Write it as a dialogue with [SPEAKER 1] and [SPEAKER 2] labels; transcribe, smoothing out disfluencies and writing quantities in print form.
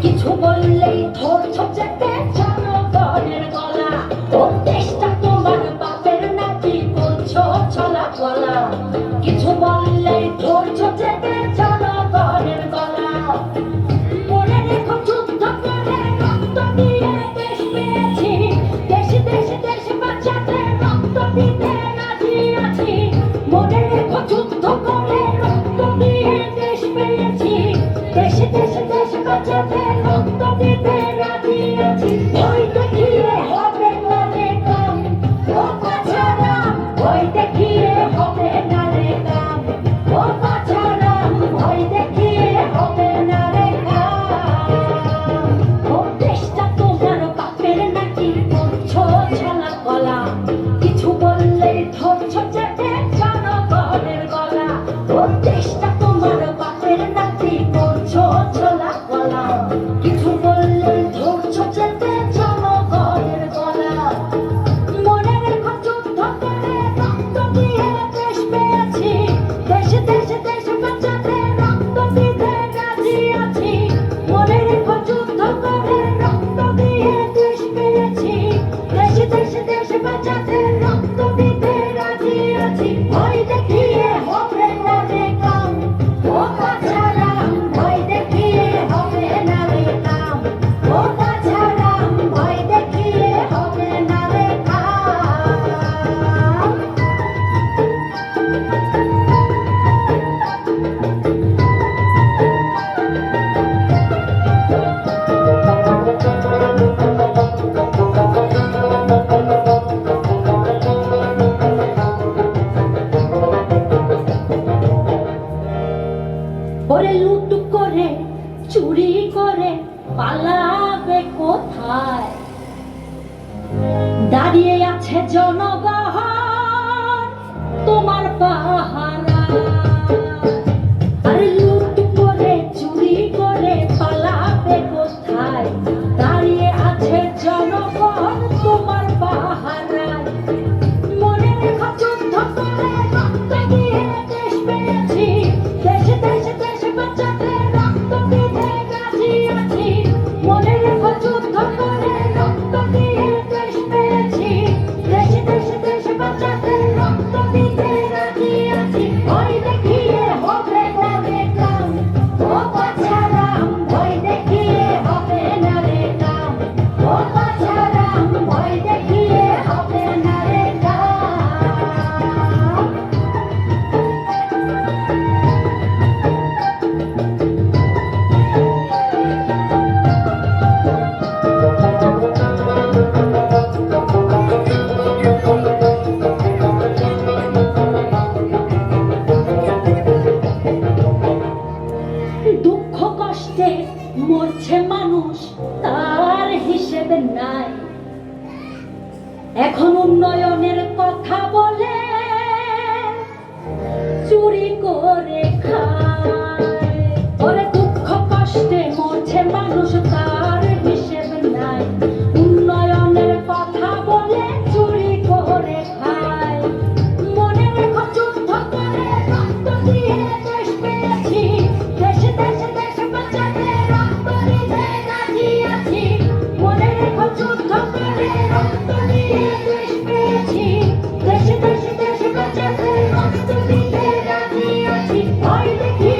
[SPEAKER 1] কিছু বললেই ধরছো চেপে জনগণের গলা। ও দেশটা তোমার বাপের নাকি বলছো ছলা গলা। কিছু বললেই ধরছো চেপে জনগণের গলা। মনে রেখো যুদ্ধ করে রক্ত দিয়ে দেশ পেয়েছি। দেশে দেশে দেশে বাঁচাতে রক্ত দিতে রাজি আছি। মনে রেখো যুদ্ধ করে রক্ত দিয়ে দেশ পেয়েছি। দেশে দেশে দেশে বাঁচাতে রক্ত দিতে রাজি আছি। ভয় দেখিয়ে হবে না রে কাম, ও বাছারা ভয় দেখিয়ে হবে না রে কাম, ও বাছারা ভয় দেখিয়ে হবে না রে কাম। ও দেশটা তোমার বাপের নাকি বলছো ছলা গলা। কিছু বললেই ধরছো চেপে জনগণের গলা। ও দেশটা তোমার বাপের নাকি বলছো ছলা গলা। কিছু বললেই ধরছো চেপে জনগণের গলা। মনে রেখো যুদ্ধ করে রক্ত দিয়ে দেশ পেয়েছি। দেশে দেশে দেশে বাঁচাতে রক্ত দিতে রাজি আছি। মনে রেখো যুদ্ধ করে রক্ত দিয়ে দেশ পেয়েছি। দেশে দেশে দেশে বাঁচাতে রক্ত দিতে রাজি আছি। ভয় দেখিয়ে হবে না রে কাম, ও বাছারা ভয় দেখিয়ে হবে না রে কাম, ও বাছারা ভয় দেখিয়ে হবে না রে কাম। ওরে লুট করে চুরি করে পালাবে কোথায়? দাঁড়িয়ে আছে জনগণ তোমার পাহারা। আরে লুট করে চুরি করে পালাবে কোথায়? দাঁড়িয়ে আছে জনগণ তোমার পাহারায়। মনে রেখো যুদ্ধ করে রক্ত দিয়ে দেশ পেয়েছি। দেশে দেশে দেশে বাঁচাতে রক্ত দিতে রাজি আছি। মনে রেখো যুদ্ধ করে রক্ত দিয়ে দেশ পেয়েছি। দেশে দেশে দেশে বাঁচাতে রক্ত দিতে রাজি আছি। ভয় দেখিয়ে হবে না রে কাম, ও বাছারা ভয় দেখিয়ে হবে না রে কাম, ও বাছারা ভয় দেখিয়ে হবে না রে কাম। দুঃখ কষ্টে মরছে মানুষ তার হিসেবে নাই। এখন উন্নয়নের কথা বলে চুরি করে খায়। ওরে দুঃখ কষ্টে মরছে মানুষ তার হিসেবে নাই। উন্নয়নের কথা বলে চুরি করে খায়। মনে রেখো যুদ্ধ করে রক্ত দিয়ে দেশ পেয়েছি। দেশে দেশে দেশে বাঁচাতে রক্ত দিতে রাজি আছি। মনে রেখো যুদ্ধ করে রক্ত দিয়ে দেশ পেয়েছি। দেশে দেশে দেশে বাঁচাতে রক্ত দিতে রাজি আছি। ভয় দেখিয়ে